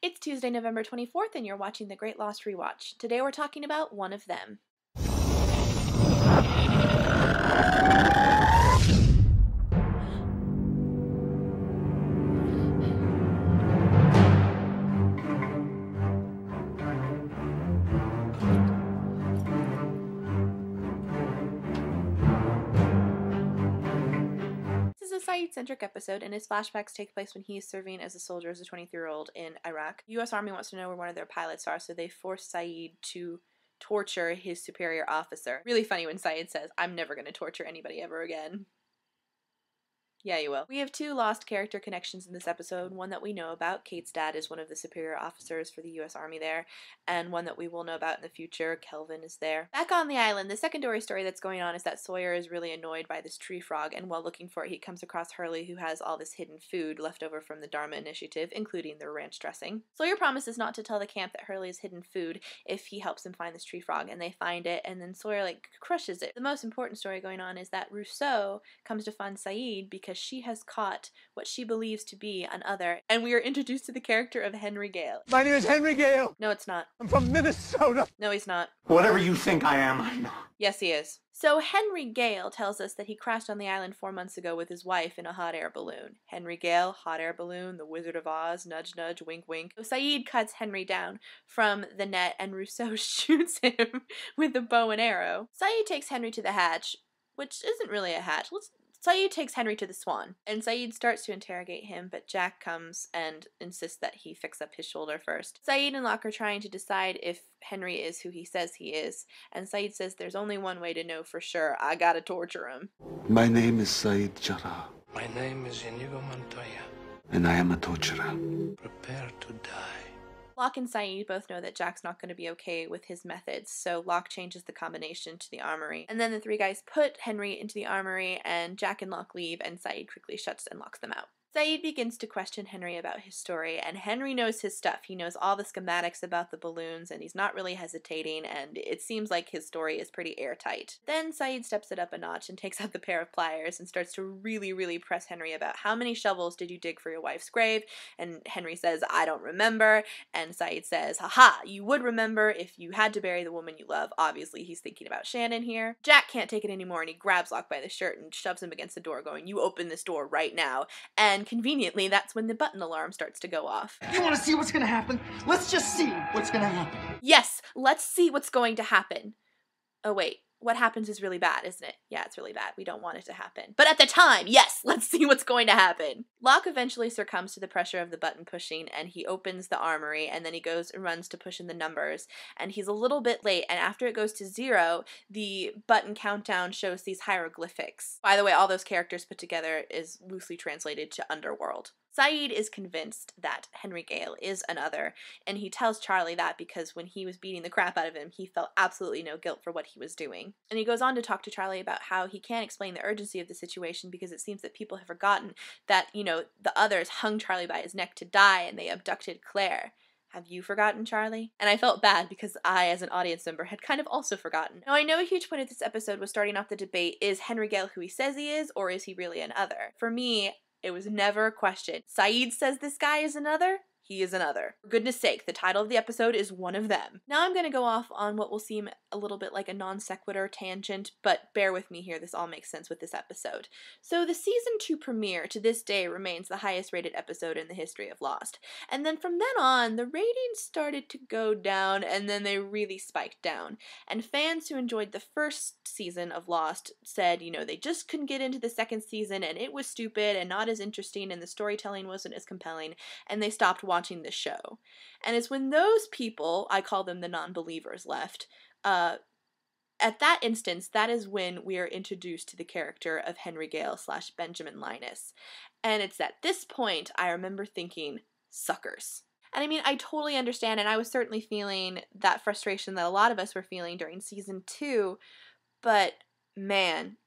It's Tuesday, November 24th, and you're watching The Great Lost Rewatch. Today we're talking about one of them. This is a Saeed-centric episode, and his flashbacks take place when he is serving as a soldier as a 23-year-old in Iraq. The U.S. Army wants to know where one of their pilots are, so they force Saeed to torture his superior officer. Really funny when Saeed says, "I'm never going to torture anybody ever again." Yeah, you will. We have two lost character connections in this episode. One that we know about. Kate's dad is one of the superior officers for the U.S. Army there. And one that we will know about in the future. Kelvin is there. Back on the island, the secondary story that's going on is that Sawyer is really annoyed by this tree frog. And while looking for it, he comes across Hurley, who has all this hidden food left over from the Dharma Initiative, including their ranch dressing. Sawyer promises not to tell the camp that Hurley has hidden food if he helps him find this tree frog. And they find it, and then Sawyer, crushes it. The most important story going on is that Rousseau comes to find Saeed because she has caught what she believes to be an other, and we are introduced to the character of Henry Gale. My name is Henry Gale. No, it's not. I'm from Minnesota. No, he's not. Whatever you think I am, I'm not. Yes, he is. So Henry Gale tells us that he crashed on the island 4 months ago with his wife in a hot air balloon. Henry Gale, hot air balloon, the Wizard of Oz, nudge nudge, wink wink. So Saeed cuts Henry down from the net and Rousseau shoots him with a bow and arrow. Saeed takes Henry to the hatch, which isn't really a hatch. Saeed takes Henry to the Swan, and Saeed starts to interrogate him, but Jack comes and insists that he fix up his shoulder first. Saeed and Locke are trying to decide if Henry is who he says he is, and Saeed says there's only one way to know for sure. I gotta torture him. My name is Saeed Jarrah. My name is Inigo Montoya. And I am a torturer. Prepare to die. Locke and Saeed both know that Jack's not going to be okay with his methods, so Locke changes the combination to the armory. And then the three guys put Henry into the armory, and Jack and Locke leave, and Saeed quickly shuts and locks them out. Saeed begins to question Henry about his story, and Henry knows his stuff. He knows all the schematics about the balloons, and he's not really hesitating, and it seems like his story is pretty airtight. Then Saeed steps it up a notch and takes out the pair of pliers and starts to really press Henry about how many shovels did you dig for your wife's grave, and Henry says, "I don't remember," and Saeed says, "Haha, you would remember if you had to bury the woman you love." Obviously, he's thinking about Shannon here. Jack can't take it anymore, and he grabs Locke by the shirt and shoves him against the door, going, "You open this door right now," and conveniently, that's when the button alarm starts to go off. You want to see what's going to happen? Let's just see what's going to happen. Yes, let's see what's going to happen. Oh wait, what happens is really bad, isn't it? Yeah, it's really bad. We don't want it to happen. But at the time, yes, let's see what's going to happen. Locke eventually succumbs to the pressure of the button pushing, and he opens the armory, and then he goes and runs to push in the numbers, and he's a little bit late, and after it goes to 0, the button countdown shows these hieroglyphics. By the way, all those characters put together is loosely translated to Underworld. Saeed is convinced that Henry Gale is an other, and he tells Charlie that because when he was beating the crap out of him, he felt absolutely no guilt for what he was doing. And he goes on to talk to Charlie about how he can't explain the urgency of the situation because it seems that people have forgotten that, the others hung Charlie by his neck to die and they abducted Claire. Have you forgotten, Charlie? And I felt bad because I, as an audience member, had kind of also forgotten. Now, I know a huge point of this episode was starting off the debate, is Henry Gale who he says he is, or is he really an other? For me, it was never a question. Saeed says this guy is another. He is another. For goodness sake, the title of the episode is one of them. Now I'm going to go off on what will seem a little bit like a non sequitur tangent, but bear with me here, this all makes sense with this episode. So the season 2 premiere to this day remains the highest rated episode in the history of Lost. And then from then on, the ratings started to go down, and then they really spiked down. And fans who enjoyed the first season of Lost said, they just couldn't get into the second season, and it was stupid and not as interesting, and the storytelling wasn't as compelling, and they stopped watching the show. And it's when those people, I call them the non-believers, left, at that instance, that is when we are introduced to the character of Henry Gale / Benjamin Linus. And it's at this point I remember thinking, suckers. And I mean, I totally understand, and I was certainly feeling that frustration that a lot of us were feeling during season 2, but man,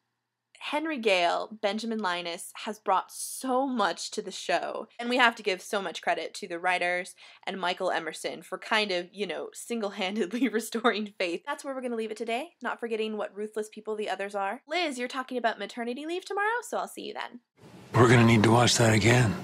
Henry Gale, Benjamin Linus, has brought so much to the show, and we have to give so much credit to the writers and Michael Emerson for kind of, single-handedly restoring faith. That's where we're going to leave it today, not forgetting what ruthless people the others are. Liz, you're talking about maternity leave tomorrow, so I'll see you then. We're gonna need to watch that again.